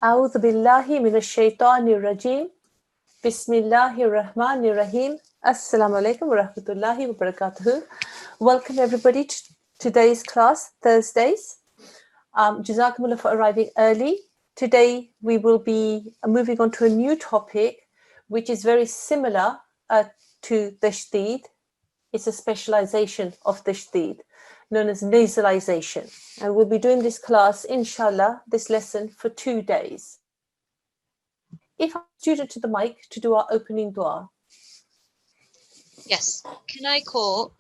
أعوذ بالله من الشيطان الرجيم بسم الله الرحمن الرحيم Assalamu alaikum wa rahmatullahi wa barakatuhu. Welcome everybody to today's class, Thursdays. Jazakumullah for arriving early. Today we will be moving on to a new topic which is very similar to tashdid. It's a specialization of tashdid known as nasalization. And we'll be doing this class, inshallah, this lesson for 2 days. If I'm a student to the mic to do our opening dua. Yes. Can I call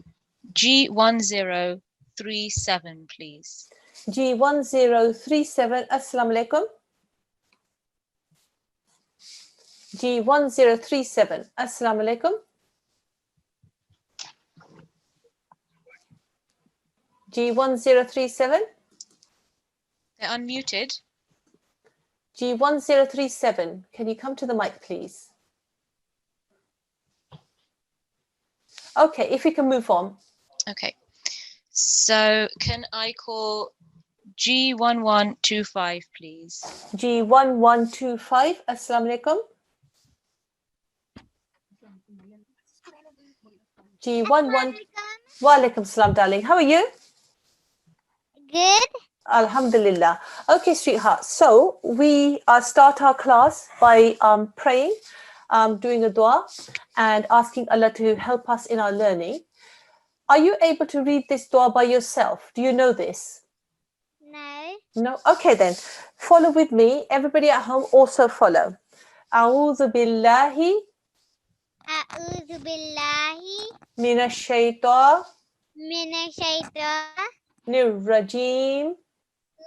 G1037, please? G1037, Assalamu alaikum. G1037, Assalamu alaikum. G1037. They're unmuted. G1037, can you come to the mic, please? Okay, if we can move on. Okay. So can I call G1125, please? G1125, Assalamu alaikum. G11. Wa alaikum salam, darling. How are you? Good. Alhamdulillah. Okay, sweetheart. So we start our class by praying, doing a dua and asking Allah to help us in our learning. Are you able to read this dua by yourself? Do you know this? No. No? Okay then. Follow with me. Everybody at home also follow. A'udhu billahi A'udhu billahi minash shaitanir minash shaitanir rajim.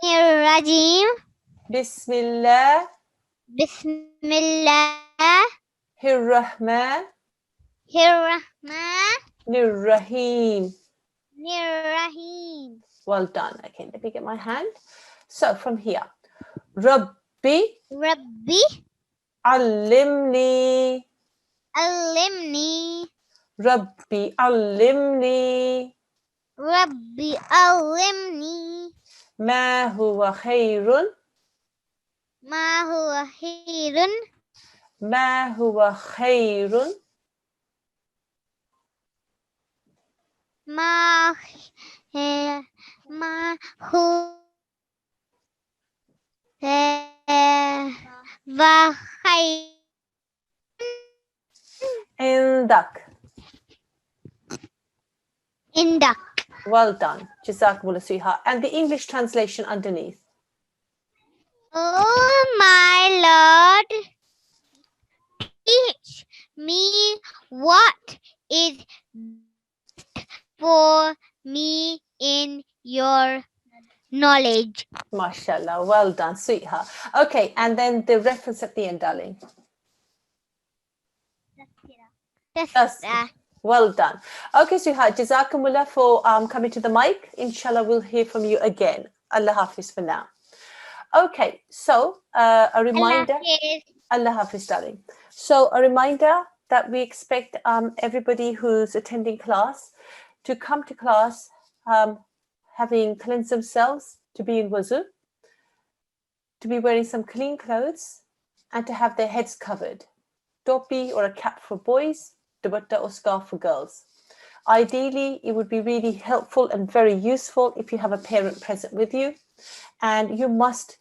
rajim. Bismillahir Bismillahir rahmanir rahim. rahim. Well done. Okay, let me get my hand. So from here. Rabbi Rabbi allimni. allimni. Rabbi allimni. Rabbi allimni. Ma huwa khairun. Ma huwa khairun. Ma huwa khairun. Ma huwa khairun. Indak. Indak. Well done. Jazakumullah, sweetheart. And the English translation underneath. Oh my Lord, teach me what is best for me in your knowledge. MashaAllah. Well done, sweetheart. Okay, and then the reference at the end, darling. Well done. Okay, sweetheart. Jazakumullah for coming to the mic. Inshallah, we'll hear from you again. Allah Hafiz for now. Okay, so a reminder. Allah Hafiz, darling. So a reminder that we expect everybody who's attending class to come to class having cleansed themselves, to be in wuzu, to be wearing some clean clothes, and to have their heads covered. Topi or a cap for boys, dupatta or scarf for girls. Ideally, it would be really helpful and very useful if you have a parent present with you, and you must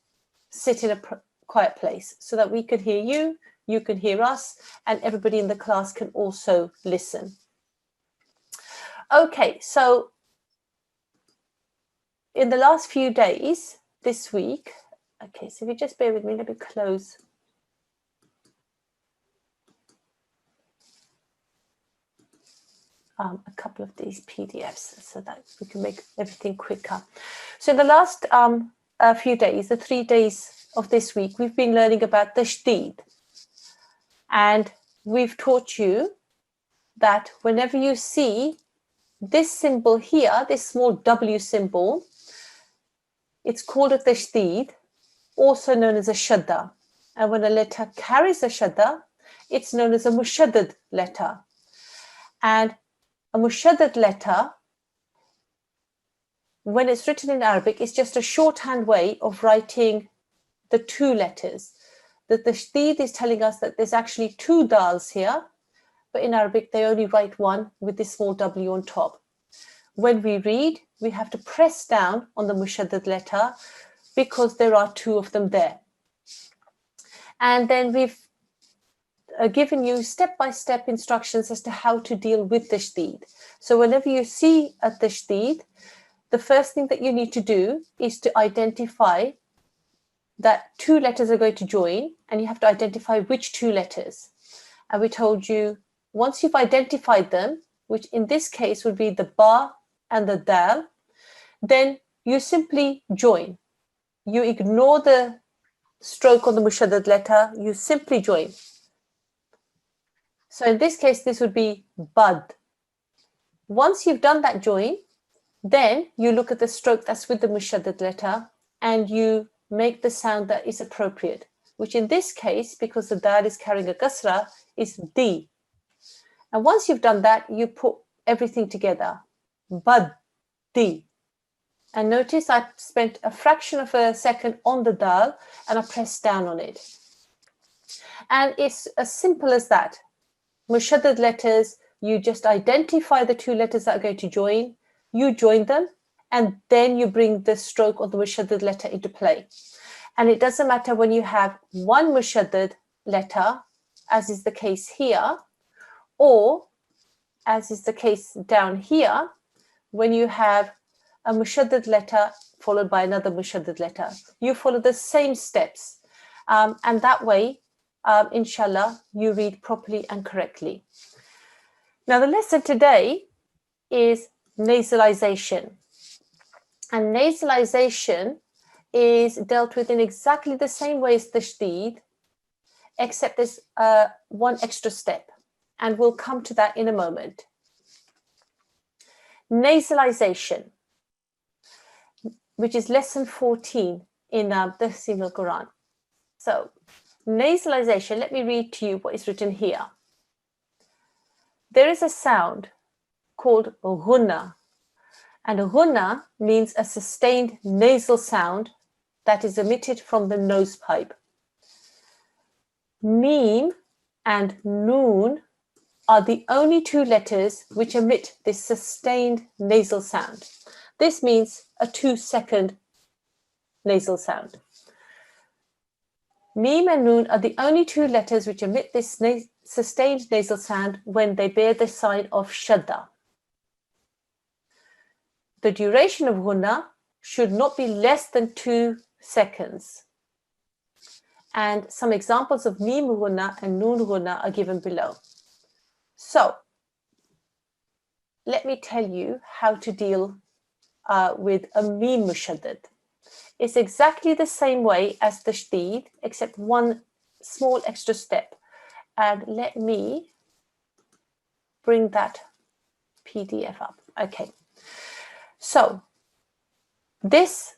sit in a quiet place so that we can hear you, you can hear us, and everybody in the class can also listen. Okay, so in the last few days this week, okay, so if you just bear with me, let me close. A couple of these PDFs so that we can make everything quicker. So in the last few days, the 3 days of this week, we've been learning about tashdid. And we've taught you that whenever you see this symbol here, this small W symbol, it's called a tashdid, also known as a shadda. And when a letter carries a shadda, it's known as a mushaddad letter. And a mushaddad letter, when it's written in Arabic, is just a shorthand way of writing the two letters. The tashdid is telling us that there's actually two dals here, but in Arabic they only write one with this small W on top. When we read, we have to press down on the mushaddad letter because there are two of them there. And then we've given you step-by-step instructions as to how to deal with tashdid. So whenever you see a tashdid, the first thing that you need to do is to identify that two letters are going to join, and you have to identify which two letters. And we told you, once you've identified them, which in this case would be the ba and the dal, then you simply join. You ignore the stroke on the mushaddad letter, you simply join. So in this case, this would be bad. Once you've done that join, then you look at the stroke that's with the mushaddad letter and you make the sound that is appropriate, which in this case, because the dal is carrying a kasra, is D. And once you've done that, you put everything together. Bad, D. And notice I spent a fraction of a second on the dal and I pressed down on it. And it's as simple as that. Mushaddad letters, you just identify the two letters that are going to join, you join them, and then you bring the stroke on the mushaddad letter into play. And it doesn't matter when you have one mushaddad letter, as is the case here, or as is the case down here, when you have a mushaddad letter followed by another mushaddad letter. You follow the same steps. And that way, inshallah, you read properly and correctly. Now, the lesson today is nasalization. And nasalization is dealt with in exactly the same way as tashdid, except there's one extra step. And we'll come to that in a moment. Nasalization, which is lesson 14 in the Talimul-Quran. So, nasalization, let me read to you what is written here. There is a sound called ghunna, and ghunna means a sustained nasal sound that is emitted from the nose pipe. Mim and noon are the only two letters which emit this sustained nasal sound. This means a 2-second nasal sound. Mim and noon are the only two letters which emit this sustained nasal sound when they bear the sign of shadda. The duration of ghunna should not be less than 2 seconds. And some examples of mim ghunna and noon ghunna are given below. So, let me tell you how to deal with a mim mushaddad. It's exactly the same way as tashdid, except one small extra step. And let me bring that PDF up. Okay. So, this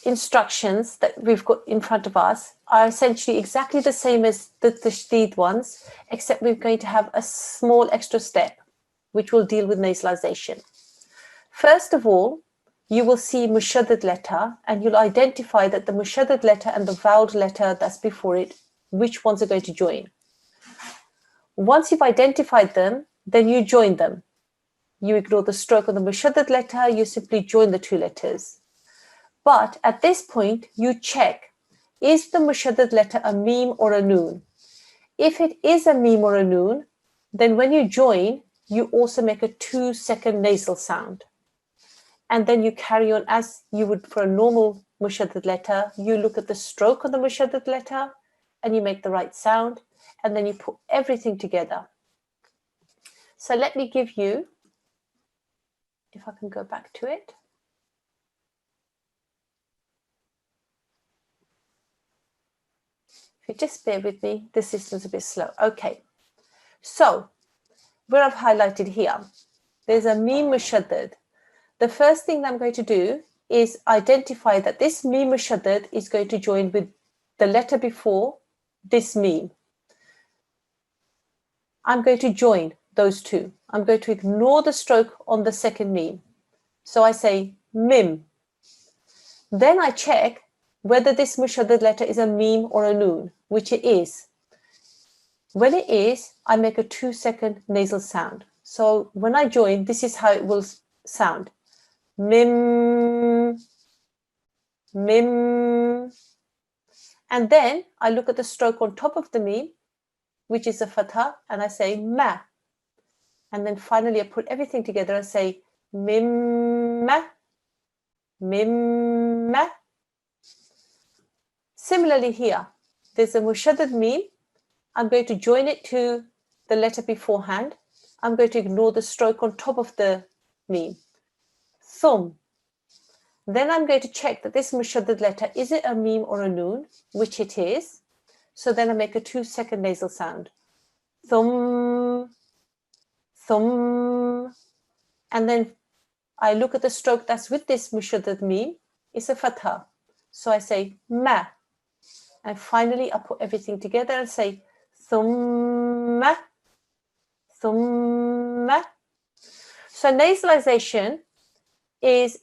instructions that we've got in front of us are essentially exactly the same as the tashdid ones, except we're going to have a small extra step, which will deal with nasalization. First of all, you will see mushaddad letter, and you'll identify that the mushaddad letter and the voweled letter that's before it, which ones are going to join. Once you've identified them, then you join them. You ignore the stroke on the mushaddad letter, you simply join the two letters. But at this point, you check, is the mushaddad letter a mim or a noon? If it is a mim or a noon, then when you join, you also make a 2-second nasal sound. And then you carry on as you would for a normal mushaddad letter. You look at the stroke on the mushaddad letter and you make the right sound, and then you put everything together. So let me give you, if I can go back to it. If you just bear with me, the system's a bit slow. Okay, so where I've highlighted here, there's a mim mushaddad. The first thing that I'm going to do is identify that this mim mushaddad is going to join with the letter before this mim. I'm going to join those two. I'm going to ignore the stroke on the second mim. So I say mim. Then I check, whether this mushaddad letter is a meme or a noon, which it is. When it is, I make a 2-second nasal sound. So when I join, this is how it will sound. Mim, mim. And then I look at the stroke on top of the meme, which is a fatha, and I say ma. And then finally I put everything together and say mimma, mimma. Similarly here, there's a mushaddad meme. I'm going to join it to the letter beforehand. I'm going to ignore the stroke on top of the meme. Thum. Then I'm going to check that this mushaddad letter, is it a meme or a noon, which it is. So then I make a 2-second nasal sound. Thum, thum. And then I look at the stroke that's with this mushaddad meme. It's a fatha. So I say ma. And finally I put everything together and say thumma, thumma. So nasalization is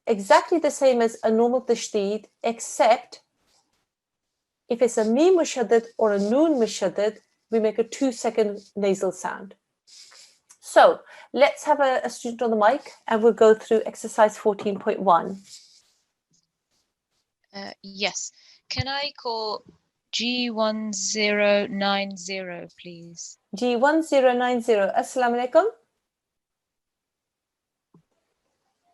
exactly the same as a normal tashdid, except if it's a meme mushaddad or a noon mushaddad, we make a 2-second nasal sound. So let's have a student on the mic and we'll go through exercise 14.1. Yes. Can I call G1090, please? G1090. Assalamu alaikum.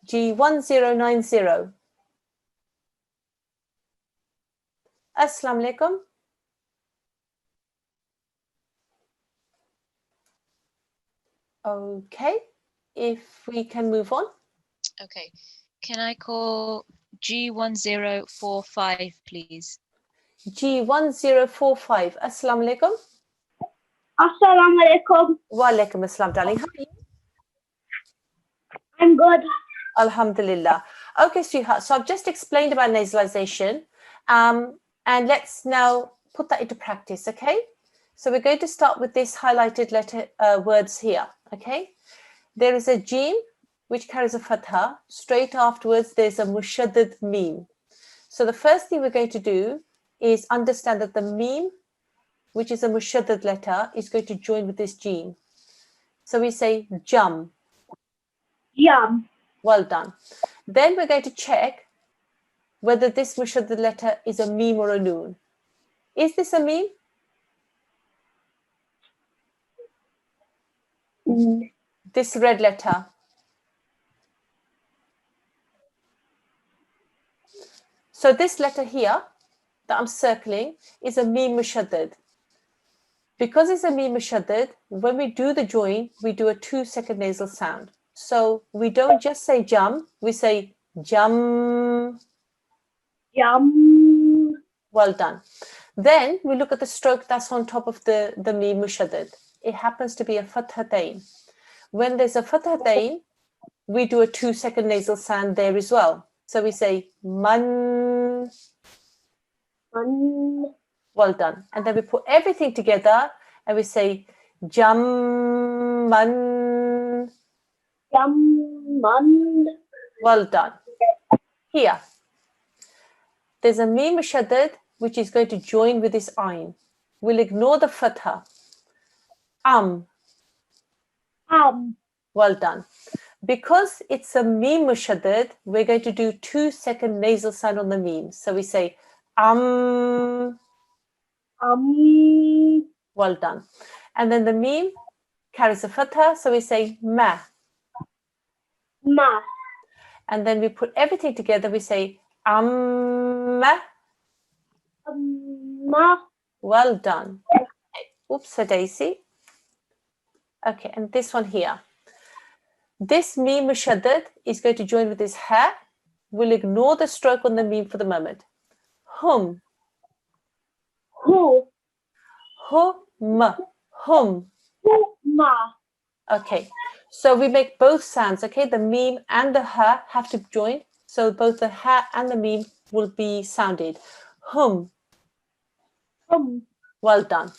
G1090. Assalamu alaikum. Okay, if we can move on. Okay. Can I call G1045, please? G1045. Assalamu alaikum. Assalamu alaikum. Wa alaikum assalam, darling. How are you? I'm good. Alhamdulillah. Okay, sweetheart. So I've just explained about nasalization. And let's now put that into practice, okay? So we're going to start with this highlighted letter words here, okay? There is a jim, which carries a fatha. Straight afterwards, there's a mushaddad meme. So the first thing we're going to do is understand that the meme, which is a mushaddad letter, is going to join with this jim. So we say jam. Yum. Well done. Then we're going to check whether this mushaddad letter is a meme or a noon. Is this a meme? This red letter. So this letter here that I'm circling is a meme mushaddad. Because it's a meme mushaddad, when we do the join, we do a 2-second nasal sound. So we don't just say jam, we say jam. Yum. Well done. Then we look at the stroke that's on top of the meme mushaddad. It happens to be a fathatayn. When there's a fathatayn, we do a 2-second nasal sound there as well. So we say man. Man. Well done. And then we put everything together and we say jam man. Yum. Man. Well done. Here, there's a meme mushaddad which is going to join with this ayn. We'll ignore the fatha. Well done. Because it's a meme mushaddad, we're going to do 2-second nasal sound on the meme. So we say Well done. And then the meme carries a fatha, so we say ma. Ma. And then we put everything together, we say amma. Ma. Well done. Oops, a daisy. Okay, and this one here. This meme mushaddad is going to join with this ha. We'll ignore the stroke on the meme for the moment. Hum. Who. Hum. Hum. Ma. Okay, so we make both sounds, okay? The meme and the ha have to join. So both the ha and the meme will be sounded. Hum. Well done.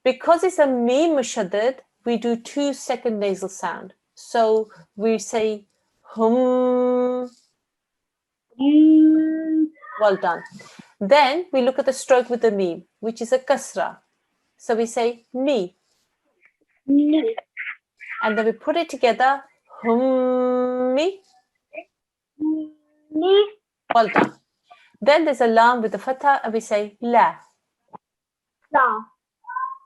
Because it's a meme mushaddad, we do 2-second nasal sound. So we say hum. Well done. Then we look at the stroke with the meme, which is a kasra. So we say me, Me. and then we put it together, hummi. Me. Well done. Then there's a lam with the fatha, and we say la. La.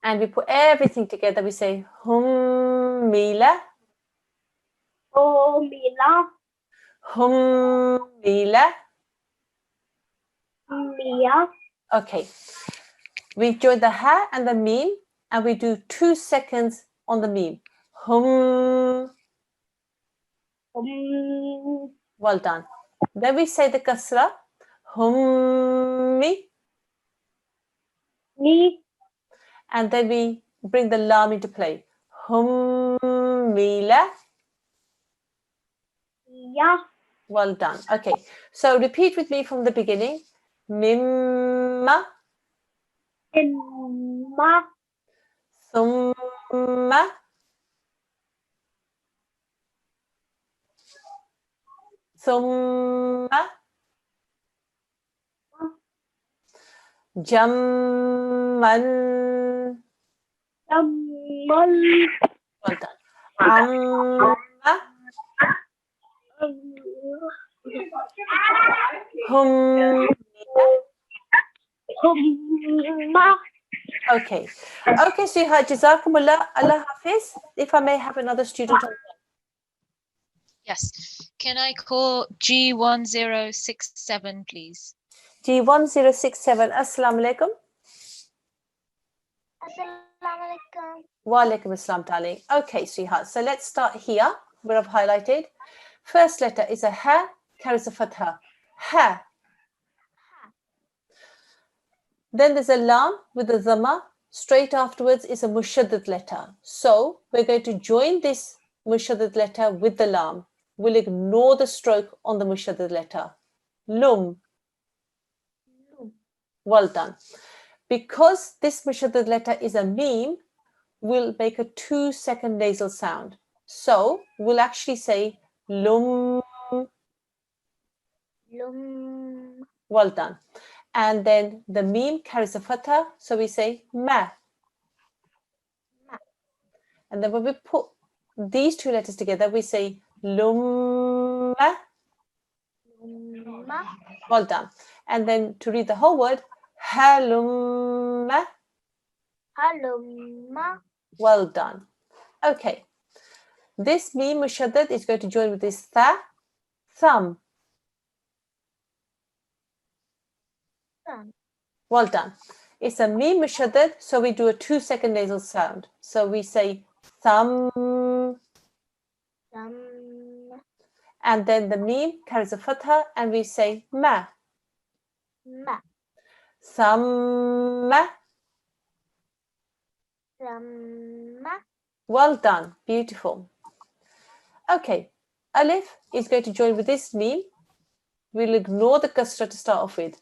And we put everything together, we say hummila, Oh, Mila. hummila. Mia. Okay. We join the ha and the meme, and we do 2 seconds on the meme. Hum. Well done. Then we say the kasra, hummi, Me. and then we bring the lam into play. Hummila. Ya. Well done. Okay, so repeat with me from the beginning. Mimma, Imma. thumma, thumma, jamman. Tammal. Well done. Amma, hum. Humma. Okay. Okay, sweetheart. Jazakumullah. Allah Hafiz. If I may have another student on. Yes. Can I call G1067, please? G1067. Assalamu alaikum. Assalamualaikum. Wa alaikum assalam, darling. Okay, sweetheart. So let's start here where I've highlighted. First letter is a ha, carries a fatha. Ha. Then there's a lam with a dhamma. Straight afterwards is a mushaddad letter. So we're going to join this mushaddad letter with the lam. We'll ignore the stroke on the mushaddad letter. Lum. Well done. Because this mushaddad letter is a meme, we'll make a 2-second nasal sound. So we'll actually say lum. Lum. Well done. And then the meme carries a fatha, so we say ma. Ma. And then when we put these 2 letters together, we say lumma. Lumma. Well done. And then to read the whole word, halumma. Halumma. Well done. Okay. This meme mushaddad is going to join with this tha, thumb. Thumb. Well done. It's a meme mushaddad, so we do a 2-second nasal sound. So we say thumb, Thumb. and then the meme carries a fatha, and we say ma. Ma. Thumma. Thumma. Well done. Beautiful. Okay. Alif is going to join with this meme. We'll ignore the kasra to start off with.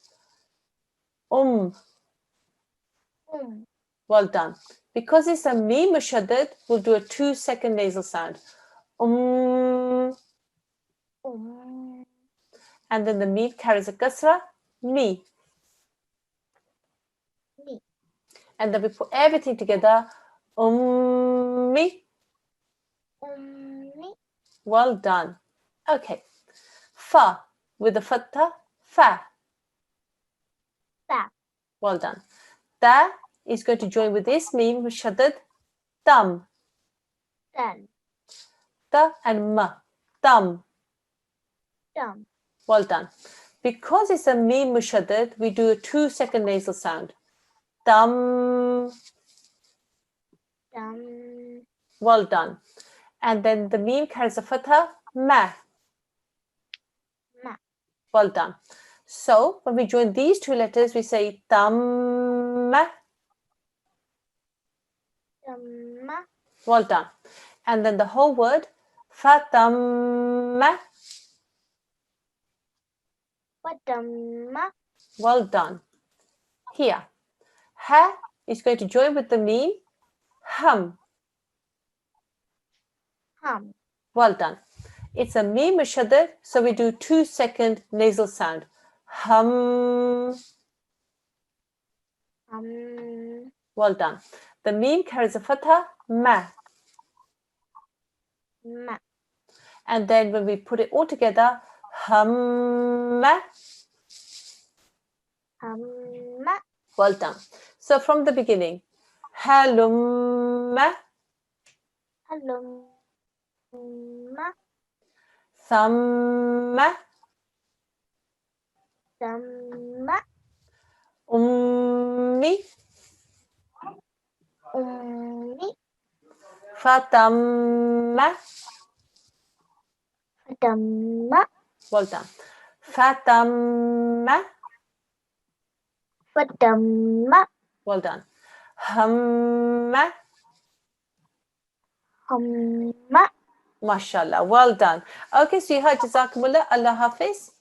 Well done. Because it's a meme mushaddad, we'll do a 2-second nasal sound. And then the meme carries a kasra, me. Me. And then we put everything together, ummi. Ummi. Well done. Okay. Fa with the fatha, fa. Fa. Well done. Ta is going to join with this meme mushaddad, tam. Thumb. Ta and ma, tam. Thumb. Well done. Because it's a meme mushaddad, we do a 2-second nasal sound. Tam. Thumb. Well done. And then the meme carries a fatha, ma. Ma. Well done. So when we join these 2 letters, we say tamma. Thumma. Well done. And then the whole word, fatamma. Fatamma. Well done. Here, ha is going to join with the meme, hum. Hum. Well done. It's a meme mushaddad, so we do 2-second nasal sound. Hum. Well done. The meme carries a fatha, ma. Ma. And then when we put it all together, hamma. Hamma. Well done. So from the beginning, halumma, Halumma. thamma, Damma. ummi, Ummi. fatamma. Fadamma. Well done. Fatamma. Fadamma. Well done. Hamma. Hamma. Mashallah. Well done. Okay, sweetheart. Jazakumullah. Allah Hafiz.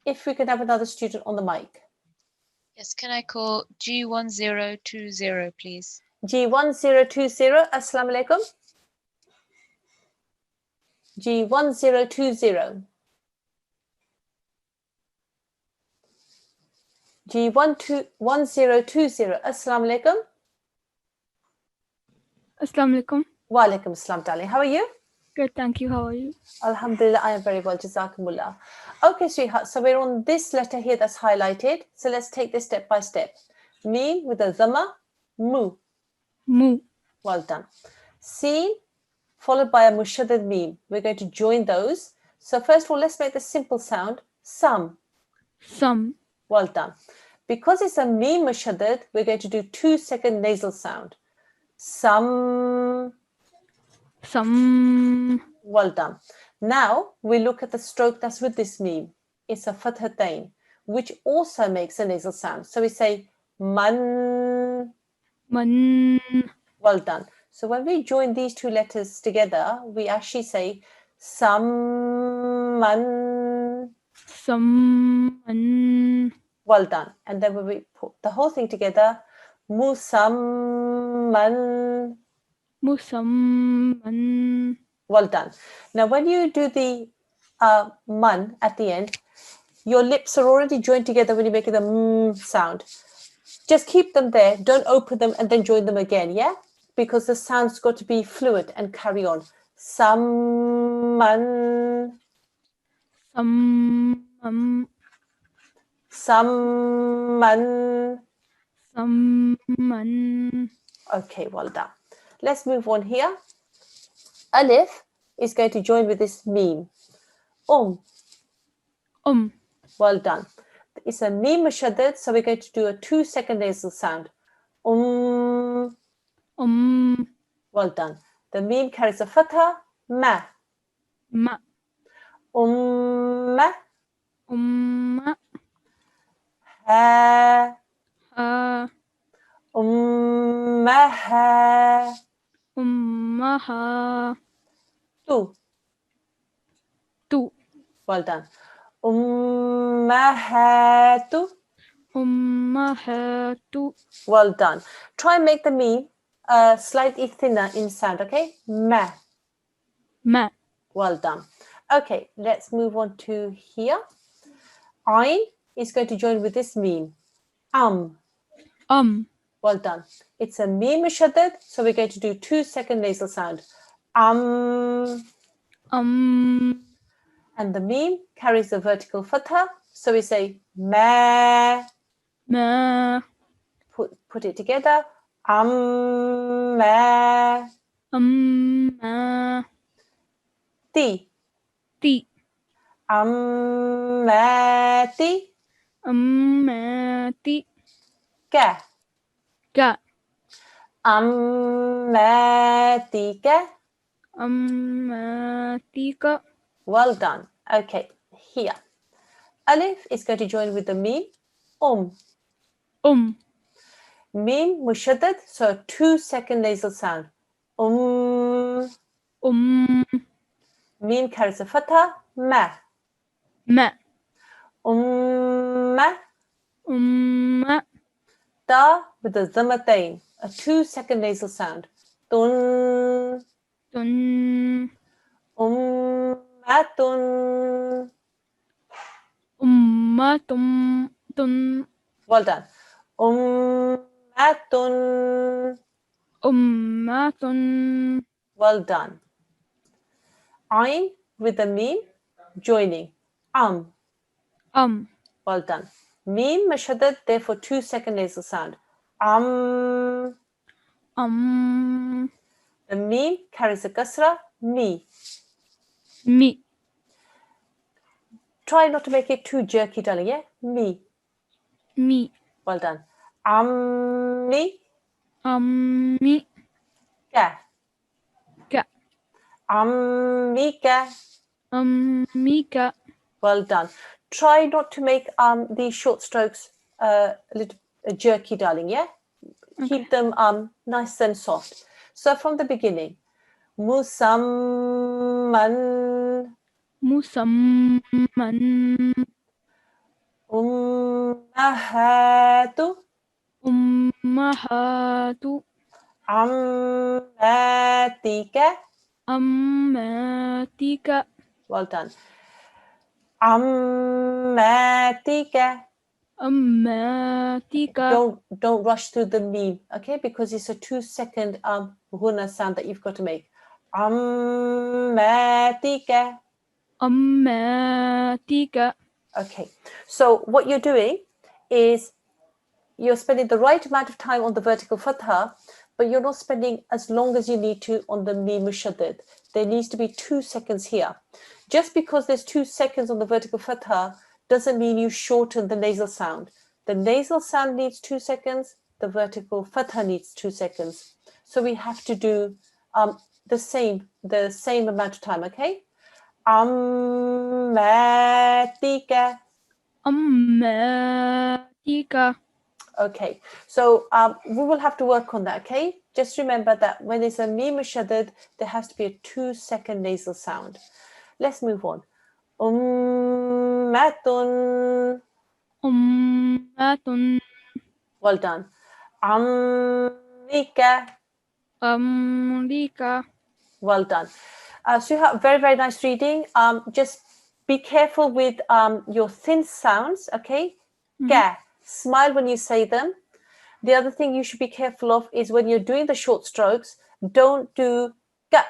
If we can have another student on the mic. Yes, can I call G1020, please? G1020. Assalamu alaikum. G1020. G1020. Assalamu alaikum. Assalamu alaikum. Wa alaikum assalam, darling. How are you? Good, thank you. How are you? Alhamdulillah, I am very well. Jazakumullah. Okay, sweetheart. So we're on this letter here that's highlighted. So let's take this step by step. Meme with a dhamma, mu. Mu. Well done. Seen followed by a mushaddad meme. We're going to join those. So first of all, let's make the simple sound, some. Some. Well done. Because it's a meme mushaddad, we're going to do 2-second nasal sound. Some. Some. Well done. Now we look at the stroke that's with this meme. It's a fathatain, which also makes a nasal sound. So we say man. Man. Well done. So when we join these two letters together, we actually say samman. Someone. Well done. And then when we put the whole thing together, musamman. Musamman. Well done. Now, when you do the man at the end, your lips are already joined together when you're making the sound. Just keep them there. Don't open them and then join them again, yeah? Because the sound's got to be fluid and carry on. Samman. Samman. Samman. Samman. Okay, well done. Let's move on here. Alif is going to join with this meme. Well done. It's a meme mushaddad, so we're going to do a 2-second nasal sound. Well done. The meme carries a fatha, ma. Ma. Umma. Umma. Ha. Ha. Ummaha. Ummaha. Tu. Tu. Well done. Ummahatu. Ummahatu. Well done. Try and make the meme slightly thinner in sound, okay? Ma. Ma. Well done. Okay, let's move on to here. Ain is going to join with this meme. Well done. It's a meme mushaddad, so we're going to do 2-second nasal sound. And the meme carries a vertical fatha, so we say ma. Ma. Put it together. Ma. Ma. Ti. Ti. Ammati. Ammati. Ka. Ka. Ammatika. Ammatika. Well done. Okay, here. Alif is going to join with the meme. Meme mushaddad, so a 2-second nasal sound. Meme carries a fatha, ma. Ma. Umma. Umma. Ta with the dhammatain, a 2-second nasal sound. Tun. Tun. Ummatun. Ummatun. Well done. Ummatun. Ummatun. Well done. Ain with the meme joining. Well done. Meme mashaddad, therefore 2-second nasal sound. The meme carries a kasra, mi. Mi. Try not to make it too jerky, darling, yeah? Mi. Mi. Well done. Ammi. Ammi. Ka. Ka. Ammika. Ammika. Well done. Try not to make these short strokes a little jerky, darling, yeah? Keep them nice and soft. So from the beginning, musamman, Musamman. ummahatu, Ummahatu. ammatika. Ammatika. Well done. Ammatika. Ammatika. Don't rush through the meme, okay? Because it's a 2-second guna sound that you've got to make. Ammatika. Ammatika. Okay, so what you're doing is you're spending the right amount of time on the vertical fatha, but you're not spending as long as you need to on the mim mushaddad. There needs to be 2 seconds here. Just because there's 2 seconds on the vertical fatha doesn't mean you shorten the nasal sound. The nasal sound needs 2 seconds, the vertical fatha needs 2 seconds. So we have to do the same amount of time, okay? Ammatika. Ammatika. Okay, so we will have to work on that, okay? Just remember that when it's a mim mushaddad, there has to be a 2-second nasal sound. Let's move on. Ummatun. Ummatun. Well done. Amrika. Amrika. Well done. So you have very, very nice reading. Just be careful with your thin sounds, okay? Ka. Smile when you say them. The other thing you should be careful of is when you're doing the short strokes, don't do ga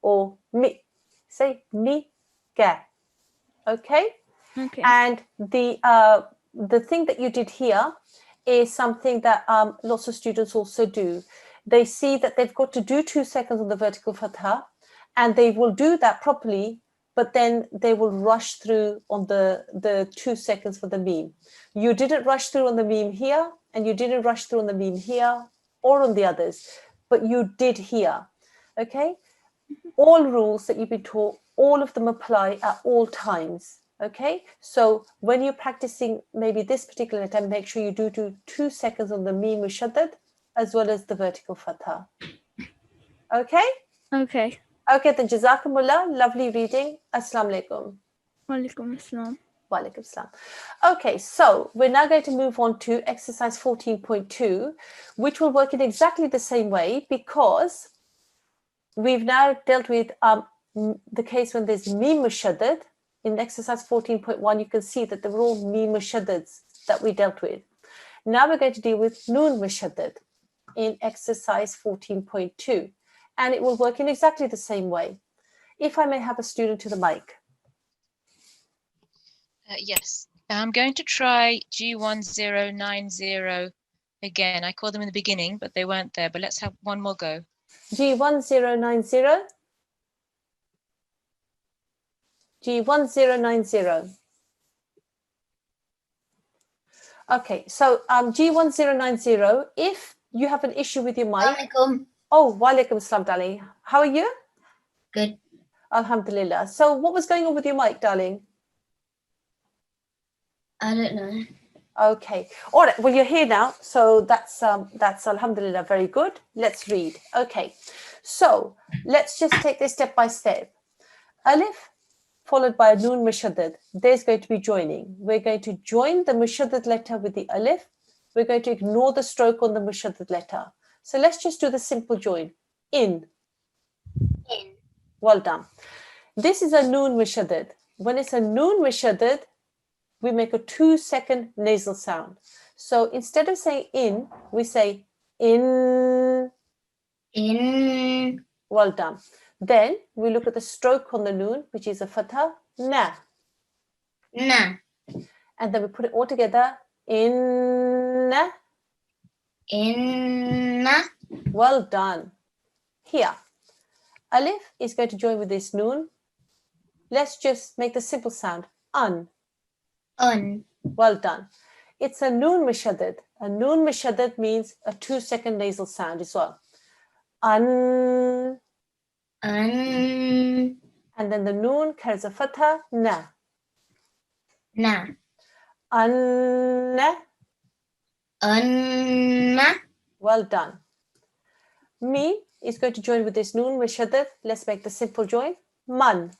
or mi. Say mi, ga. Okay? Okay. And the thing that you did here is something that lots of students also do. They see that they've got to do 2 seconds on the vertical fatha, and they will do that properly, but then they will rush through on the 2 seconds for the meme. You didn't rush through on the meme here, and you didn't rush through on the meme here or on the others, but you did here. Okay? All rules that you've been taught, all of them apply at all times. Okay, so when you're practicing maybe this particular time, make sure you do 2 seconds on the meme mushaddad as well as the vertical fatha. Okay? Okay. Okay, then jazakumullah, lovely reading. Assalamu alaikum. Walaikum assalam. Walaikum salam. Okay, so we're now going to move on to exercise 14.2, which will work in exactly the same way because we've now dealt with the case when there's meme mushaddad. In exercise 14.1, you can see that they were all meme mushaddads that we dealt with. Now we're going to deal with noon mushaddad in exercise 14.2, and it will work in exactly the same way. If I may have a student to the mic. Yes, I'm going to try G1090 again. I called them in the beginning, but they weren't there. But let's have one more go. G1090. G1090. Okay, so G1090, if you have an issue with your mic. Assalamualaikum. Oh, walaikum salam, darling. How are you? Good. Alhamdulillah. So what was going on with your mic, darling? I don't know. Okay. All right. Well, you're here now. So that's alhamdulillah, very good. Let's read. Okay. So let's just take this step by step. Alif followed by a noon mushaddad. There's going to be joining. We're going to join the mushaddad letter with the alif. We're going to ignore the stroke on the mushaddad letter. So let's just do the simple join. In. In. Well done. This is a noon mushaddad. When it's a noon mushaddad, we make a 2-second nasal sound. So instead of saying in, we say in. In. Well done. Then we look at the stroke on the noon, which is a fatha, na. Na. And then we put it all together, inna. Inna. Well done. Here, alif is going to join with this noon. Let's just make the simple sound, un. Un. Well done. It's a noon mashaddad. A noon mashaddad means a 2-second nasal sound as well. Un. Un. And then the noon carries a fatha, na. Na. Anna. Anna. Well done. Mim is going to join with this noon mashaddad. Let's make the simple join. Man.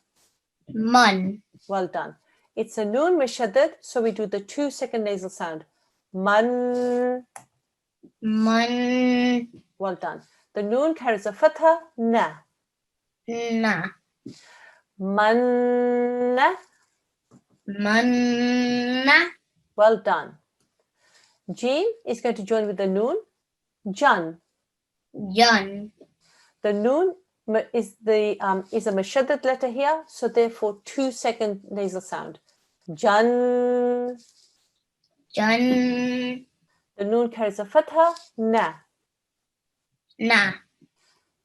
Man. Well done. It's a noon mashaddad, so we do the 2-second nasal sound. Man. Man. Well done. The noon carries a fatha, na. Na. Manna. Manna. Well done. Jim is going to join with the noon. Jan. Jan. The noon is a mashaddad letter here, so therefore 2-second nasal sound. Jan. Jan. The noon carries a fatha, na. Na.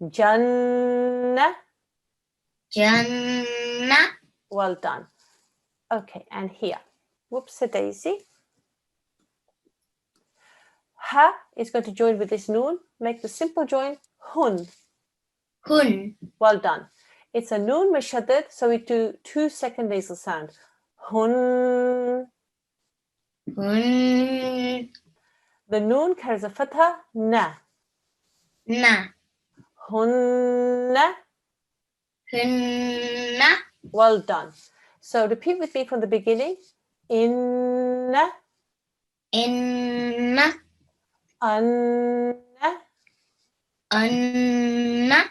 Janna. Janna. Well done. Okay, and here. Whoops, a daisy. Ha is going to join with this noon. Make the simple join, hun. Hun. Well done. It's a noon mashaddad, so we do 2-second nasal sound. Hun. Hun. The noon carries a fatha, na. Na. Hunna. Hunna. Well done. So repeat with me from the beginning. Inna. Inna. Anna. Anna.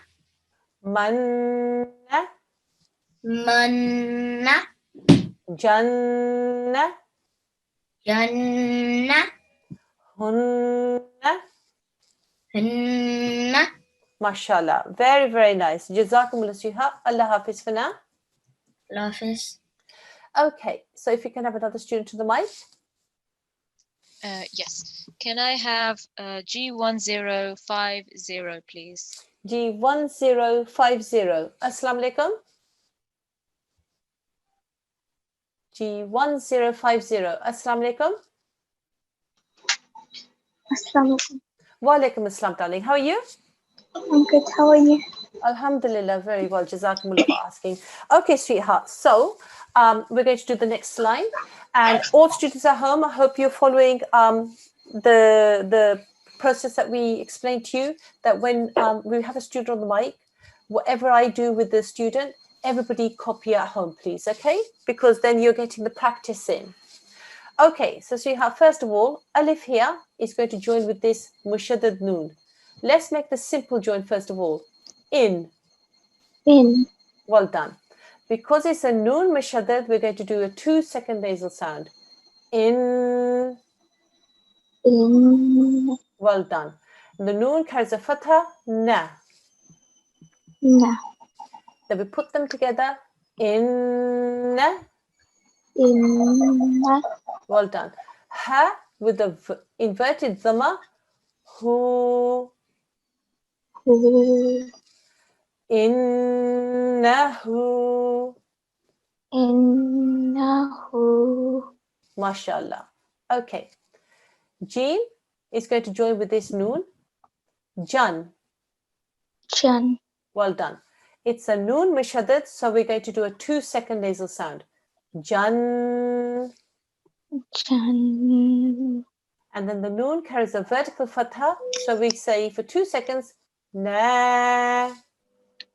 Manna. Manna. Janna. Janna. Hunna. Hunna. Mashallah. Very, very nice. Jazakumullah Suha. Allah Hafiz for now. Office. Okay, so if you can have another student to the mic. Yes. Can I have G1050, please? G1050. Assalamu alaikum. G1050. Assalamu alaikum. Assalamualaikum. Wa alaikum assalam, darling. How are you? I'm good. How are you? Alhamdulillah, very well. Jazakumullah for asking. Okay, sweetheart. So we're going to do the next slide. And all students at home, I hope you're following the process that we explained to you, that when we have a student on the mic, whatever I do with the student, everybody copy at home, please, okay? Because then you're getting the practice in. Okay, so sweetheart, first of all, alif here is going to join with this mushaddad noon. Let's make the simple join first of all. In. In. Well done. Because it's a noon mashaddad, we're going to do a 2-second nasal sound. In. In. Well done. The noon carries a fatha, na. Na. Then we put them together. In. Inna. Well done. Ha with the inverted dhamma. Hu. Hu. Innahu. Innahu. Mashallah. Okay. Jim is going to join with this noon. Jan. Jan. Well done. It's a noon mashaddad, so we're going to do a 2-second nasal sound. Jan. Jan. And then the noon carries a vertical fatha, so we say for 2 seconds, na.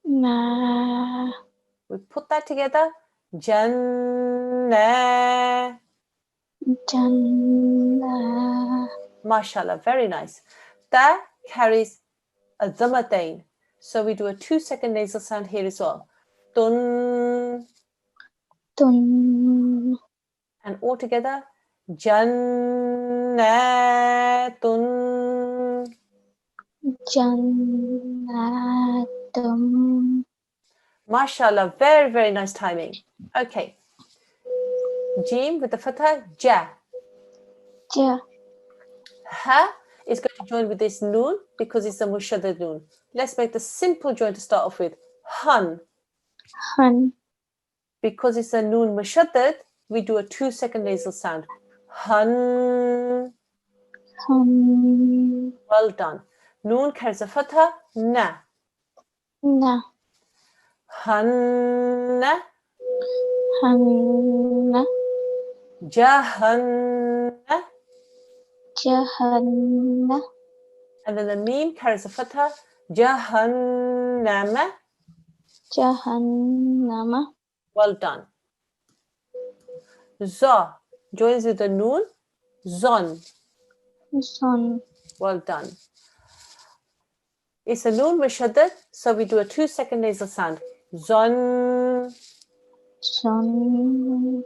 Na. We put that together. Jannah. Jannah. Mashallah, very nice. Ta carries a dhammatain. So we do a 2-second nasal sound here as well. Tun. Tun. And all together, Jannatun. Jannatum. MashaAllah, very, very nice timing. Okay. Jim with the fatha, ja. Ja. Ha is going to join with this noon because it's a mushaddad noon. Let's make the simple join to start off with. Hun. Han. Because it's a noon mushaddad, we do a 2-second nasal sound. Hun. Han. Well done. Noon carries a fatha, na. Na. Hanna. Hanna. Jahanna. Jahanna. And then the meme carries a fatha, Jahannama. Jahannama. Well done. Za joins with the noon, zon. Zon. Well done. It's a noon mushaddad, so we do a 2-second nasal sound. Zon. Zon.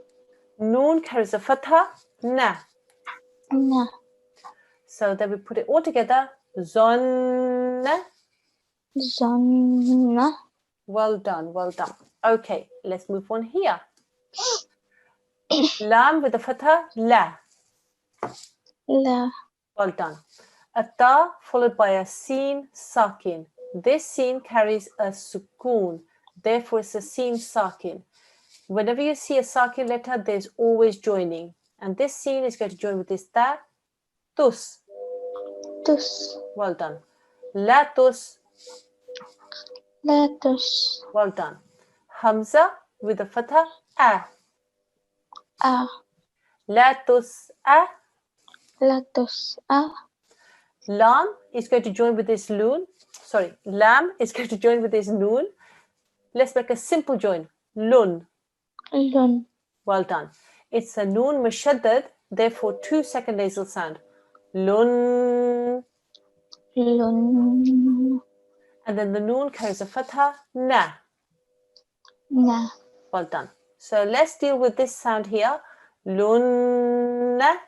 Noon carries a fatha, na. Na. So then we put it all together, zonna. Zonna. Well done, well done. Okay, let's move on here. Lam with the fatha, la. La. Well done. A ta followed by a seen sakin. This seen carries a sukoon. Therefore, it's a seen sakin. Whenever you see a sakin letter, there's always joining. And this seen is going to join with this ta, tus. Tus. Well done. Latus. Latus. Well done. Hamza with the fatha, a. A. Latus, a. Latus. A. Lam is going to join with this loon. Sorry, lam is going to join with this noon. Let's make a simple join. Lun. Lun. Well done. It's a noon mushaddad, therefore 2-second nasal sound. Lun. Lun. And then the noon carries a fatha, na. Na. Well done. So let's deal with this sound here. Lunna.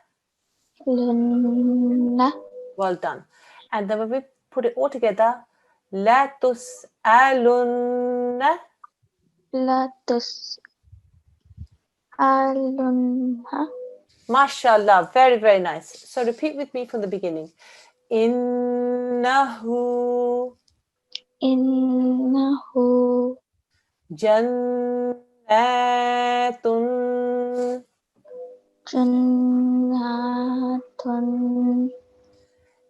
Lunna. Well done. And then when we put it all together, la tus'alunna. Latus. Alunha. MashaAllah, very, very nice. So repeat with me from the beginning. Innahu Innahu. jannatun Jannatun.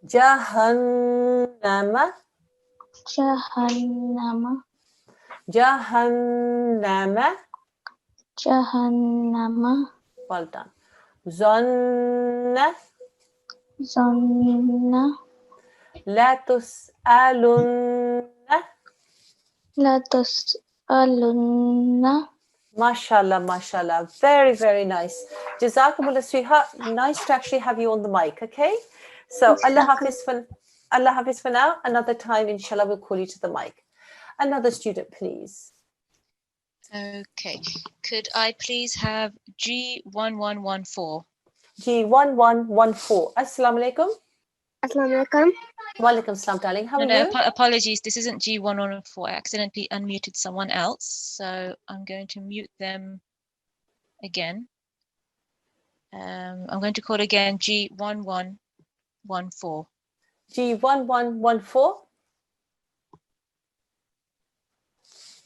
jahannama Jahannama. jahannama. Jahannama. Well done. Zanna Zonna. la tus'alunna. Latus. Alunna. MashaAllah, MashaAllah. Very, very nice. Jazakumullah, sweetheart. Nice to actually have you on the mic, okay? So Allah Hafiz for now. Another time, inshallah, we'll call you to the mic. Another student, please. Okay. Could I please have G1114? G1114. Assalamu alaikum. Assalamu alaikum. Wa alaikum salam, darling. How are No, you? apologies. This isn't G1114. I accidentally unmuted someone else. So I'm going to mute them again. I'm going to call again G1114. G1114.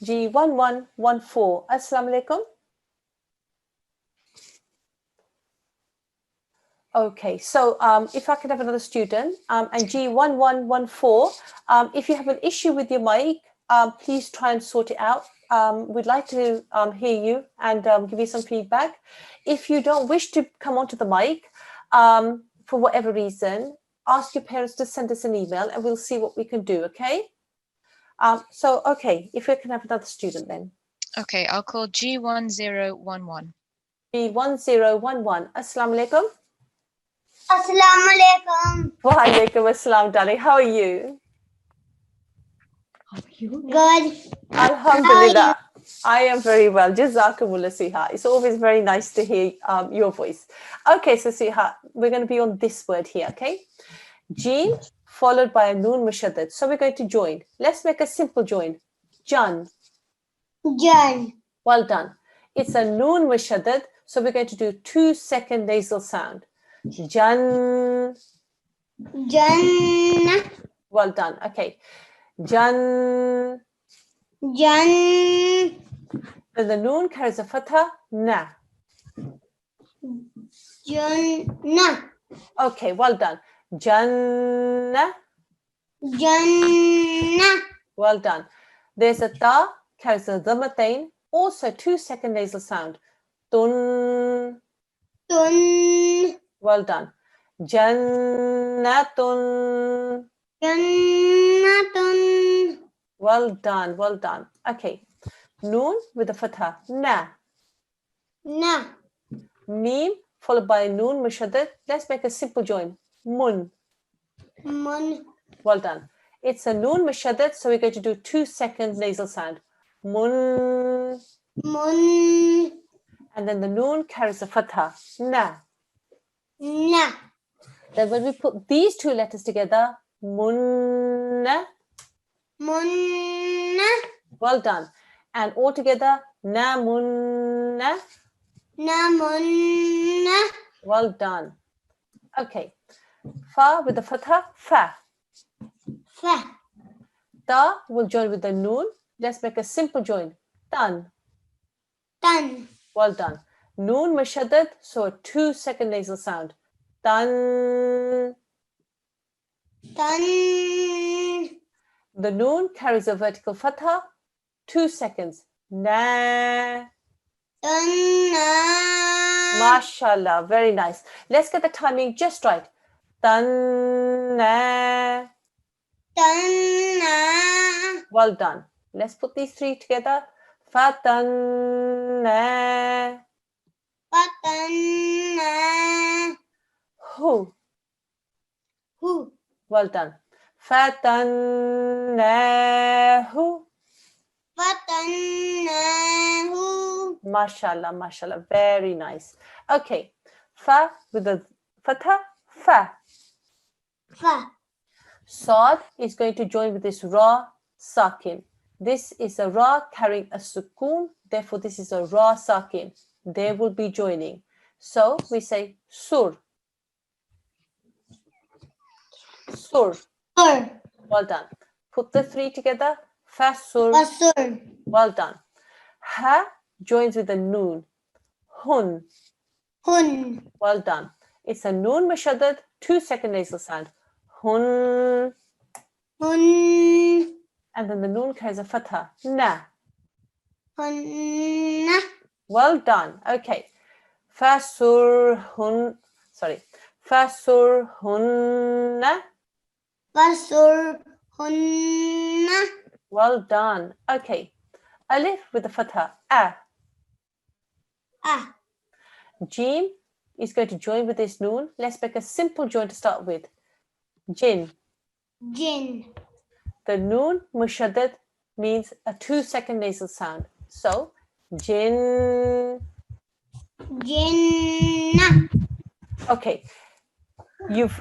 G1114. Assalamu alaikum. Okay, so if I could have another student, and G1114, if you have an issue with your mic, please try and sort it out. We'd like to hear you and give you some feedback. If you don't wish to come onto the mic, for whatever reason, ask your parents to send us an email and we'll see what we can do, okay? Okay, if we can have another student then. Okay, I'll call G1011. G1011. Assalamu alaikum. Assalamu alaikum. Wa alaikum assalam, darling. How are you? Good. Alhamdulillah. I am very well. Jazakumullah, Siha. It's always very nice to hear your voice. Okay, so Siha, we're going to be on this word here, okay? Jeen followed by a noon mushaddad. So we're going to join. Let's make a simple join. Jan. Jan. Well done. It's a noon mushaddad. So we're going to do 2-second nasal sound. Jan. Jan. Well done. Okay. Jan. Jan. Then the noon carries a fatha. Na. Jannah. Okay, well done. Jannah. Jannah. Well done. There's a ta, carries a dhammatain, also 2-second nasal sound. Tun. Tun. Well done. Jannatun. Jannatun. Well done, well done. Okay. Noon with a fatha. Na. Na. Mim followed by noon mushaddad. Let's make a simple join. Mun. Mun. Well done. It's a noon mushaddad, so we're going to do 2-second nasal sound. Mun. Mun. And then the noon carries a fatha. Na. Na. Then when we put these two letters together, munna. Munna. Well done. And all together, namunna. Namunna. Well done. Okay. Fa with the fatha, fa. Fa. Ta will join with the noon. Let's make a simple join. Tan. Tan. Well done. Noon mushaddad, so a 2-second nasal sound. Tan. Tan. The noon carries a vertical fatha, 2 seconds. Na. Tanna. Mashallah, very nice. Let's get the timing just right. Tanna. Tanna. Well done. Let's put these three together. Fatanna. Fatanna. Hu. Hu. Well done. Fatannahu. Fatannahu. Mashallah, mashallah. Very nice. Okay. Fa with the fatha, fa. Fa. Sad is going to join with this ra sakin. This is a ra carrying a sukoon. Therefore, this is a ra sakin. They will be joining. So we say sur. Sur. Sur. Well done. Put the three together. Fasur. Fasur. Well done. Ha joins with the noon. Hun. Hun. Well done. It's a noon mushaddad, 2-second nasal sound. Hun. Hun. And then the noon carries a fatha. Na. Hunna. Well done. Okay. Fasur hun. Sorry. Fasur hunna. Fasur. Hunna. Well done. Okay. Alif with the fatha. A. Ah. Jim is going to join with this noon. Let's make a simple join to start with. Jin. Jin. The noon mushaddad means a 2-second nasal sound. So, jin. Jinnah. Okay. You've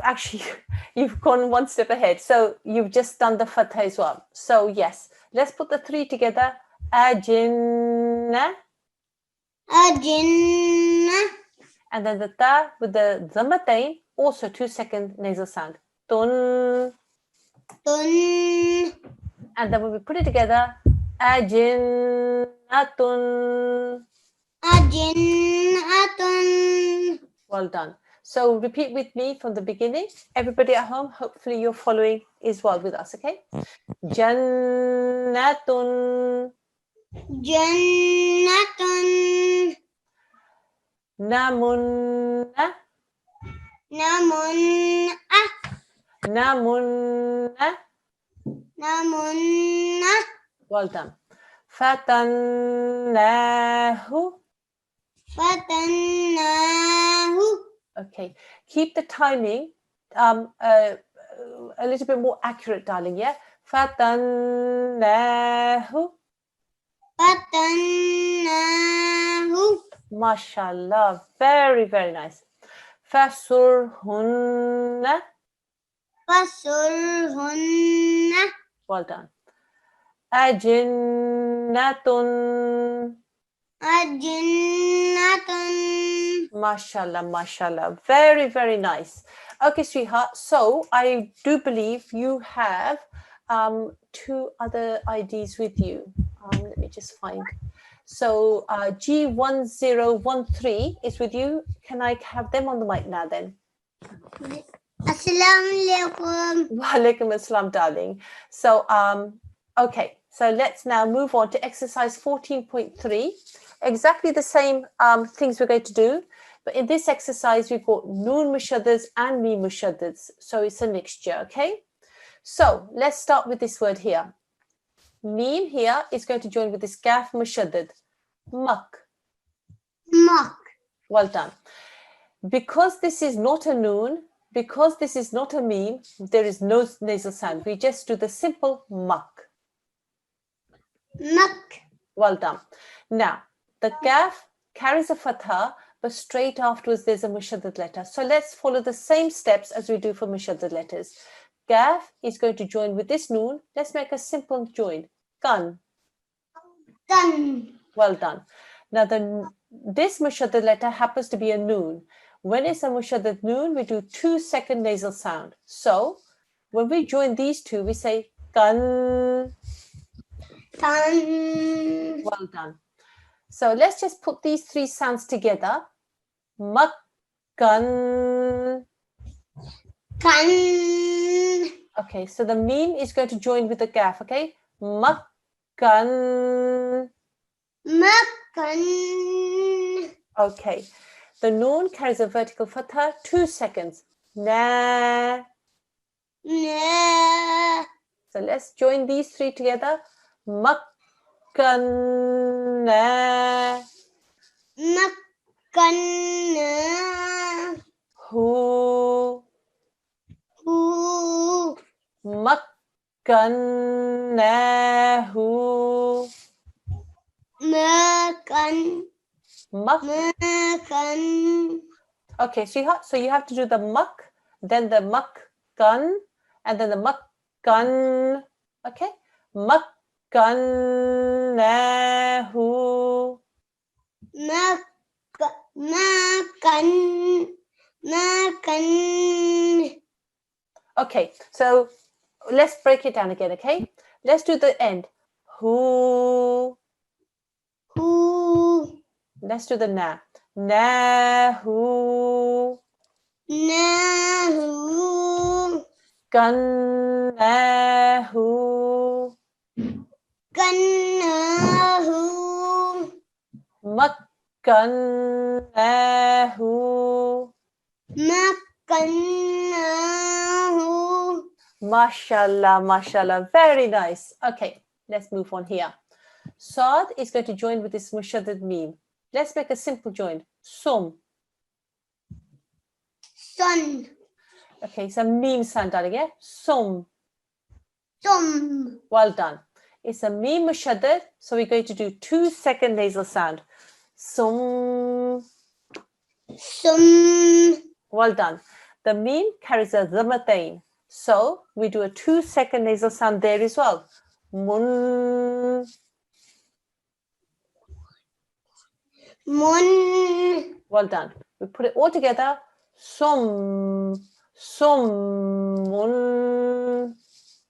gone one step ahead. So you've just done the fatha as well. So yes, let's put the three together. Ajinna. Ajinnah. And then the ta with the dhammatain, also 2-second nasal sound. Tun. Tun. And then when we put it together, ajinnatun. Ajinnatun. Well done. So repeat with me from the beginning. Everybody at home, hopefully you're following as well with us, okay? Jannatun. Jannatun. Namunna. Namunna. Namunna. Namunna. Well done. Fatannahu. Fatannahu. Okay. Keep the timing a little bit more accurate, darling, yeah? Fatannahu. Fatannahu. Mashallah. Very, very nice. Fasurhunna. Fasurhunna. Well done. Ajinnatun. Ajinnatun. Mashallah, mashallah. Very, very nice. Okay, sweetheart. So I do believe you have two other IDs with you. Let me just find. So G1013 is with you. Can I have them on the mic now then? Assalamu alaikum. Wa alaikum assalam, darling. So, okay. So let's now move on to exercise 14.3. Exactly the same things we're going to do. But in this exercise, we've got noon mushaddads and mim mushaddads. So it's a mixture, okay? So let's start with this word here. Mim here is going to join with this kaf mushaddad. Mak. Mak. Well done. Because this is not a noon, because this is not a mim, there is no nasal sound. We just do the simple mak. Mak. Well done. Now, the kaf carries a fatha, but straight afterwards there's a mushaddad letter. So let's follow the same steps as we do for mushaddad letters. Kaf is going to join with this noon. Let's make a simple join. Kan. Kan. Well done. Now, this mushaddad letter happens to be a noon. When it's a mushaddad noon, we do 2-second nasal sound. So when we join these two, we say kan. Kan. Well done. So let's just put these three sounds together. Makkan. Kan. Okay, so the mim is going to join with the kaf, okay? Makkan. Makan. Okay, the noon carries a vertical fatha, 2 seconds. Na. Na. So let's join these three together. Makkan. Na. Makan. Hu. Hu. Makkannahu. Makan. Mak. Makan. Okay, so you have to do the mak, then the makkan, and then the makkan. Okay, makkannahu. Makan. Makan. Okay, so let's break it down again. Okay, let's do the end. Hu. Hu. Let's do the na. Nahu. Nahu. Gannahu. Gannahu. Makkannahu. Makannahu. Mashallah, mashallah. Very nice. Okay, let's move on here. Saad is going to join with this mushaddad mim. Let's make a simple join. Sum. Sun. Okay, it's a mim sound, darling, yeah? Sum. Sum. Well done. It's a mim mushaddad, so we're going to do 2-second nasal sound. Sum. Sum. Well done. The mim carries a dhammatain, so we do a 2-second nasal sound there as well. Mun. Mun. Well done. We put it all together. Sum. Summun.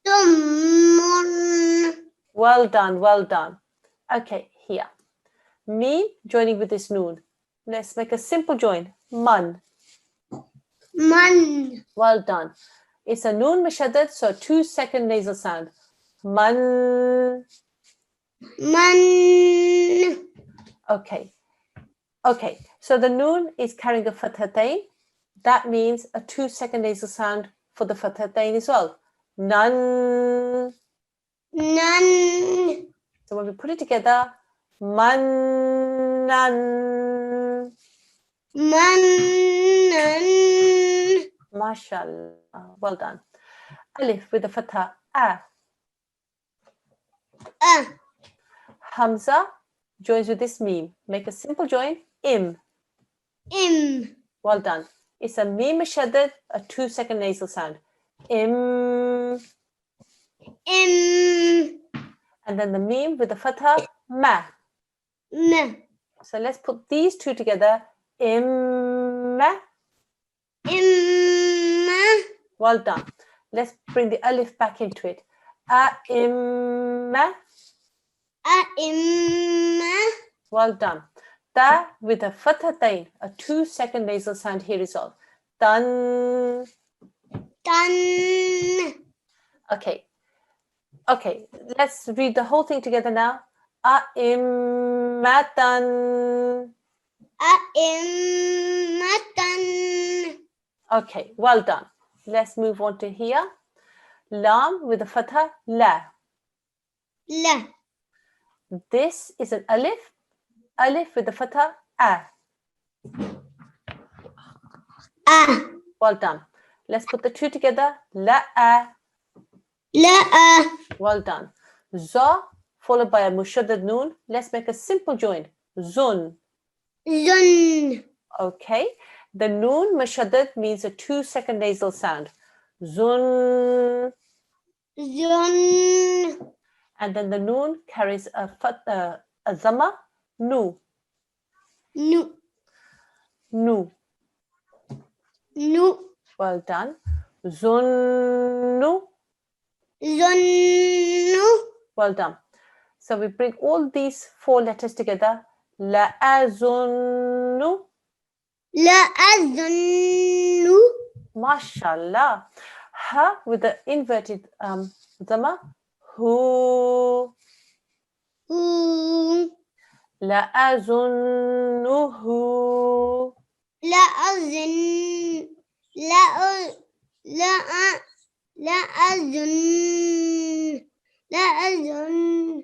Sumun. Well done, well done. Okay, here. Mim joining with this noon. Let's make a simple join. Man. Man. Well done. It's a noon mushaddad, so 2-second nasal sound. Man. Man. Okay. Okay, so the noon is carrying a fathatain. That means a 2-second nasal sound for the fathatain as well. Nan. Nan. So when we put it together, mannan. Mannan. Mashallah. Well done. Alif with the fatha. A. Hamza joins with this meme. Make a simple join. Im. Im. Well done. It's a meme shaddad, a 2-second nasal sound. Im. Im. And then the meme with the fatha, ma. M. So let's put these two together. Imma. Imma. Well done. Let's bring the alif back into it. Imma. Imma. Well done. Ta with a fathatain, a 2-second nasal sound here is all. Tan. Tan. Okay. Okay, let's read the whole thing together now. A'immatan. A'immatan. Okay, well done. Let's move on to here. Lam with the fatha, la. La. This is an alif. Alif with the fatha, a. A. Well done. Let's put the two together. La-a. La. Well done. Za followed by a mushaddad noon. Let's make a simple join. Zun. Zun. Okay. The noon mushaddad means a 2-second nasal sound. Zun. Zun. And then the noon carries a dhamma. Nu. Nu. Nu. Nu. Well done. Zunnu. Zunnu. Well done. So we bring all these 4 letters together. La-azunnu. La azunnu. Mashallah. Ha with the inverted dhamma. Hu. Hu. La-azunnuhu. La azun. La azun. La azun.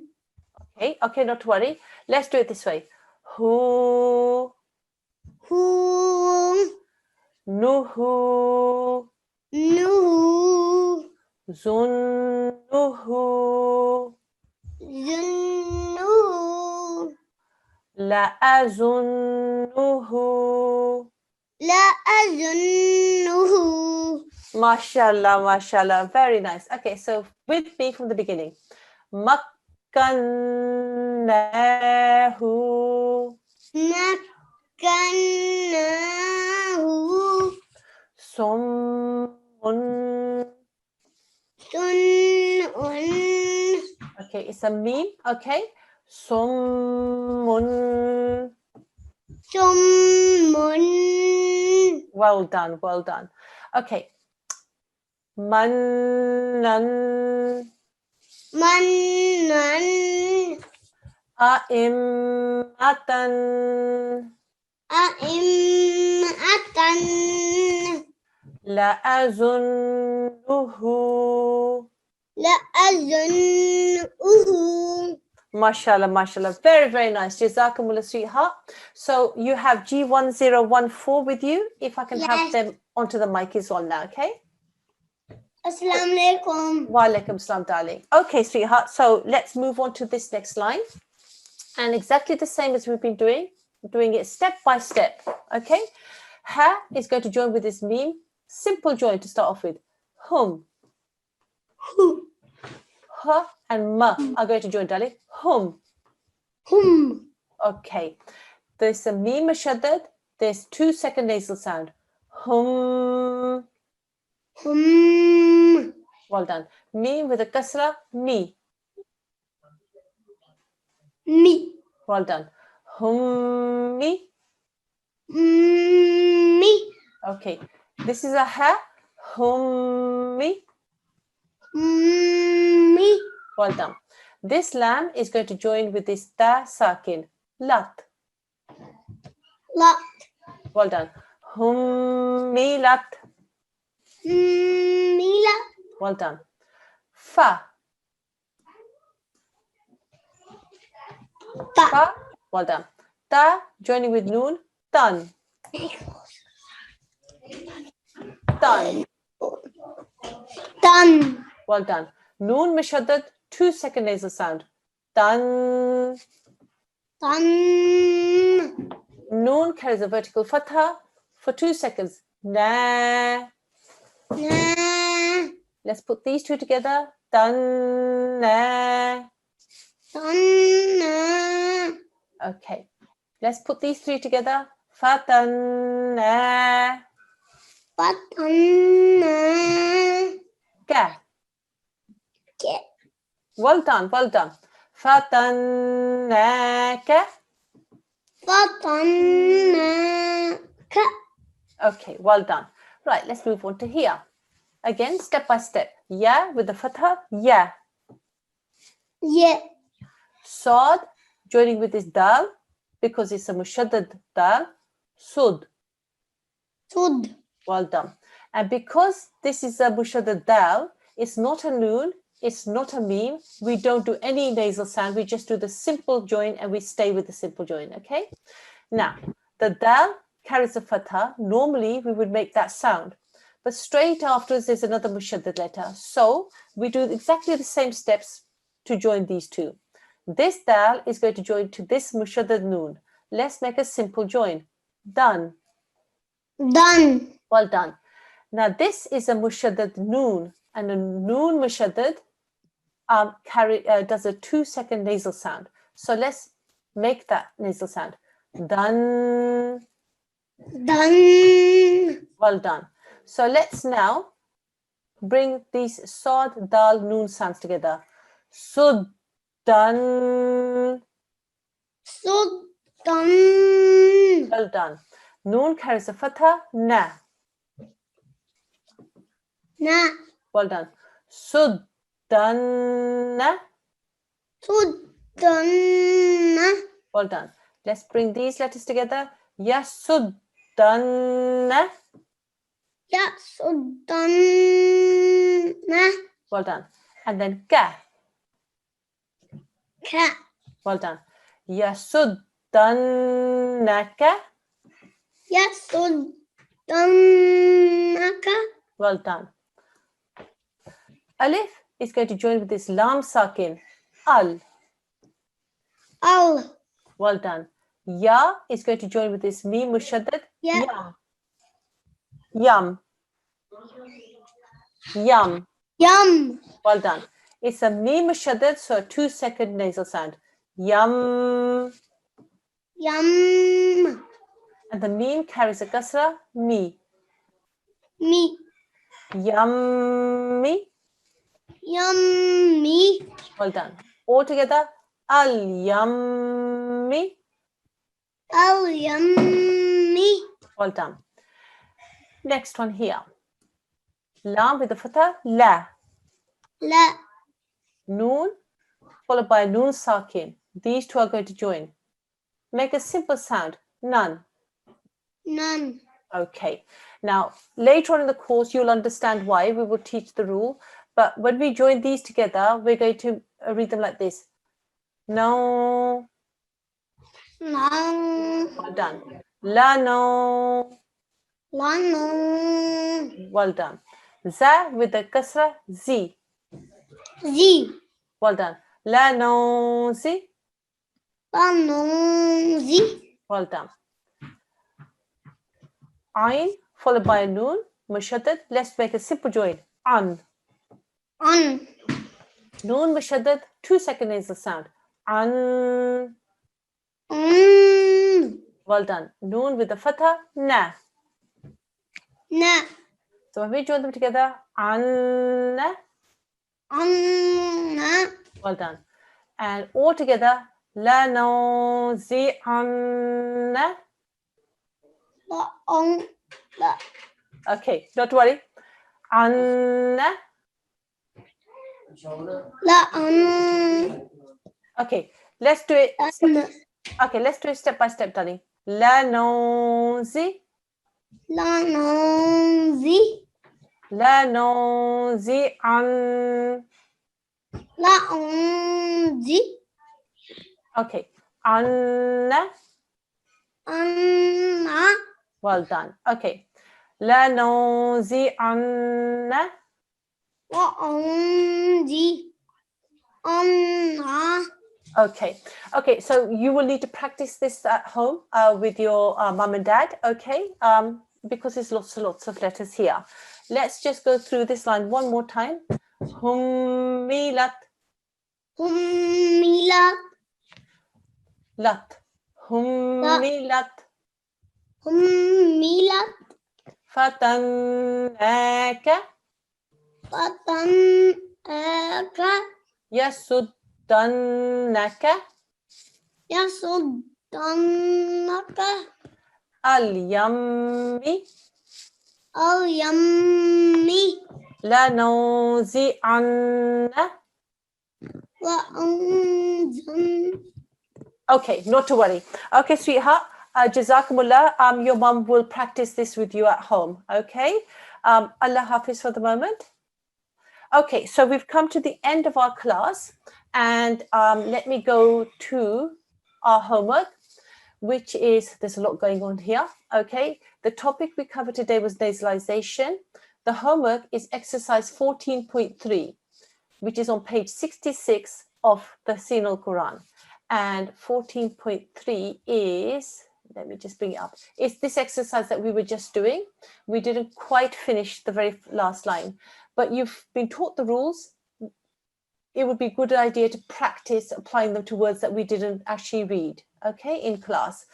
Okay, not to worry. Let's do it this way. Hu. Hu. Nuhu. Nuhu. Zunnuhu. Zunnuhu. La-azunnuhu. La azunnuhu. Mashallah, mashallah. Very nice. Okay, so with me from the beginning. Makkannahu. Makkannahu. Summun. Sun'un. Okay, it's a meme. Okay. Summun. Summun. Well done, well done. Okay. Mannan. Mannan. A'immatan. A'immatan. La'azunnuhu. La azunnuhu. Mashallah, mashallah. Very, very nice. Jazakumullah, sweetheart. So you have G1014 with you. If I can have Yes. them onto the mic as well now, okay? Assalamu alaikum. Wa alaikum salam, darling. Okay, sweetheart. So let's move on to this next line. And exactly the same as we've been doing it step by step, okay? Ha is going to join with this meme. Simple join to start off with. Hum. Hu. Ha and ma are going to join, darling. Hum. Hum. Okay. There's a meme shaddad. There's 2-second nasal sound. Hum. Hum. Well done. Meme with a kasra. Mi. Mi. Well done. Hummi. Mi. Okay. This is a ha. Hummi. Mi. Well done. This lam is going to join with this ta sakin. Lat. Lat. Well done. Hummilat. Mila. Well done. Fa. Ta. Fa. Well done. Ta joining with noon. Tan. Tan. Tan. Well done. Noon mishaddad. 2-second nasal sound. Tan. Tan. Noon carries a vertical fatha for 2 seconds. Na. Na. Let's put these two together. Tan. Na. Tan. Na. Okay. Let's put these three together. Fatan. Na. Patan. Na. Ka. Ke. Well done. Well done. Fatan. Na. Ka. Patan. Na. Ka. Okay. Well done. Right. Let's move on to here. Again, step by step. Ya with the fatha. Ya. Ye. Sad joining with this dal because it's a mushaddad dal. Sud. Sud. Well done. And because this is a mushaddad dal, it's not a noon, it's not a meme. We don't do any nasal sound. We just do the simple join and we stay with the simple join. Okay. Now, the dal carries a fatha. Normally, we would make that sound. But straight afterwards, there's another mushaddad letter. So we do exactly the same steps to join these two. This dal is going to join to this mushaddad noon. Let's make a simple join. Done. Done. Well done. Now this is a mushaddad noon, and a noon mushaddad does a 2-second nasal sound. So let's make that nasal sound. Done. Done. Well done. So let's now bring these sad, dal, noon sounds together. Sud. Done. So done. Well done. Noon carries a fatha. Na. Na. Well done. Sud. Done. So done. Well done. Let's bring these letters together. Yasud. Done. Ya. So done. Well done. And then ka. Ka. Well done. Yasud. Dannaka. Ya. So done. Well done. Alif is going to join with this lam sakin. Al. Al. Well done. Ya is going to join with this mim mushaddad. Ya. Yum. Yum. Yum. Yum. Well done. It's a mim mushaddad, so a 2-second nasal sound. Yum. Yum. And the mim carries a kasra. Mi. Me. Yummy. Yummy. Well done. All together. Al yummy. Oh, yummy. Well done. Next one here. Lam with the fatha. La. La. Noon followed by noon sakin. These two are going to join. Make a simple sound. None. None. Okay. Now, later on in the course, you'll understand why. We will teach the rule. But when we join these together, we're going to read them like this. No. No. Well done. La no. La no. Well done. Za with the kasra. Z. Z. Well done. La no zi. La no. Z. Well done. Ain followed by a noon. Mushaddad. Let's make a simple join. An. On. Noon mushaddad. 2-second nasal sound. An. Well done. Noon with the fatha. Na. Na. So when we join them together. An. On. Well done. And all together. La no zi an. La on. La. Okay, not to worry. An. La on. Okay, let's do it. An. Okay, let's do it step by step, darling. La no zi. La no. Z. La no zi an. La on. Z. Okay. An. Anna. Well done. Okay. La no zi an. La on. Z. Anna. Okay. Okay. So you will need to practice this at home with your mum and dad. Okay. Because there's lots and lots of letters here. Let's just go through this line one more time. Hummilat. Hummilat. Lat. Hummilat. Hummilat. Fatannaka. Fatannaka. Yasuddannaka. Yasuddannaka. Al-yammi. Al-yammi. Lanawzi'anna. La'anzan. Okay, not to worry. Okay, sweetheart. Jazakumullah. Your mum will practice this with you at home. Okay. Allah Hafiz for the moment. Okay, so we've come to the end of our class, and let me go to our homework, which is, there's a lot going on here. Okay, the topic we covered today was nasalization. The homework is exercise 14.3, which is on page 66 of the Talimul-Quran. And 14.3 is, let me just bring it up. It's this exercise that we were just doing. We didn't quite finish the very last line, but you've been taught the rules. It would be a good idea to practice applying them to words that we didn't actually read, okay, in class.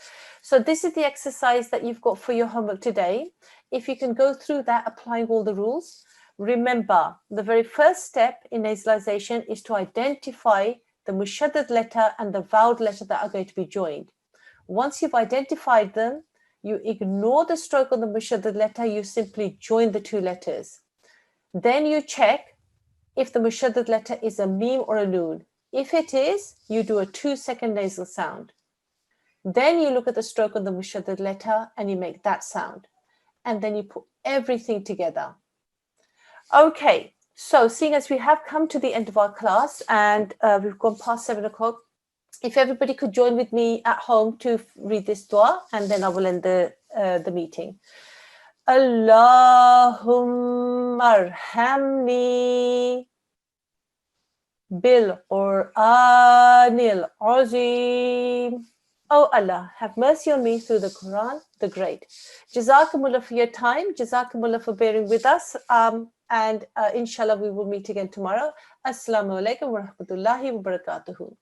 So this is the exercise that you've got for your homework today. If you can go through that, applying all the rules, remember the very first step in nasalization is to identify the mushaddad letter and the vowel letter that are going to be joined. Once you've identified them, you ignore the stroke on the mushaddad letter, you simply join the two letters. Then you check if the mushaddad letter is a meme or a noon. If it is, you do a 2-second nasal sound. Then you look at the stroke on the mushaddad letter and you make that sound. And then you put everything together. Okay, so seeing as we have come to the end of our class and we've gone past 7 o'clock, if everybody could join with me at home to read this dua, and then I will end the meeting. Allahumma arhamni Bil-Qur'anil azim. Oh Allah, have mercy on me through the Quran, the great. Jazakumullah for your time. Jazakumullah for bearing with us. And inshallah, we will meet again tomorrow. Assalamu alaikum wa rahmatullahi wa barakatuhu.